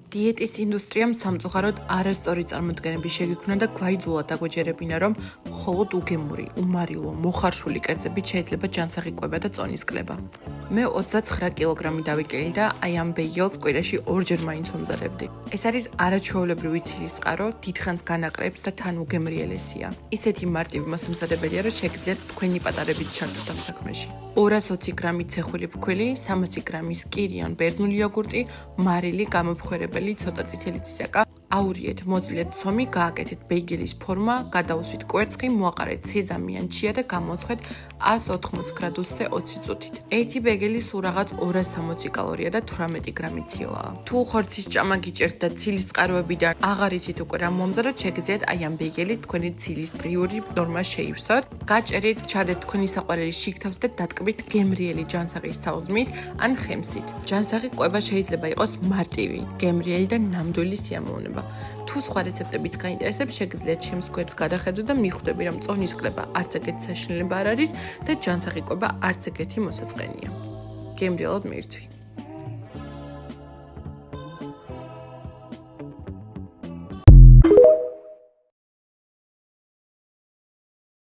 დიეტის ინდუსტრიამ სამწუხაროდ არასწორი წარმოდგენები შეგიქმნა და გვაიძულა დაგვეჯერებინა, რომ მხოლოდ უგემური, უმარილო, მოხარშული კერძებით შეიძლება ჯანსაღი კვება და წონის კლება. მე 29 კილოგრამი დავიკელი და აი ამ ბეიგელს კვირაში 2-ჯერ მაინც ვამზადებდი. ეს არის არაჩვეულებრივი ცილისწყარო, დიდხანს განაყრებს და თან უგემრიელესია. ისეთი მარტივი მოსამზადებელია, რომ შეგიძლიათ თქვენი პატარებით ჩართოთ ამ საქმეში. 220 გრამი ცეხვილი ფქვილი, 300 გრამი სკირი ან ბერძნული იოგურტი, მარილი, გამოფხვერებელი, ცოტა წითელი ცისაკა, აურიეთ, მოძლიეთ ცომი, გააკეთეთ ბეიგელის ფორმა, გადაუსვით კვერცხი, მოაყარეთ სეზამი ან ჩია და გამოცხეთ 180 გრადუსზე 20 წუთით. ერთი ბეიგელი სულ რაღაც 260 კალორია და 18 გრამი ცილაა. თუ ხორცის ჭამა გიჭერთ და ცილის წყაროებიდან აღარ იცით უკვე რა მომზადოთ, შეგიძლიათ აი ამ ბეიგელით თქვენი ცილის დღიური ნორმა შეივსოთ. გაჭერით, ჩადეთ თქვენი საყვარელი შიგთავს და დატკბით გემრიელი ჯანსაღი საუზმით ან ხემსით. ჯანსაღი კვება შეიძლება იყოს მარტივი, გემრიელი და ნამდვილი სიამოვნება. თუ სხვა რეცეპტებიც გაინტერესებს, შეგიძლიათ ჩემს გვერდს გადახედოთ და მიხვდები, რომ წონის კლება არც ეგეთი საშინელება არ არის და ჯანსაღი კვება არც ეგეთი მოსაწყენია. გემრიელად მირთვი.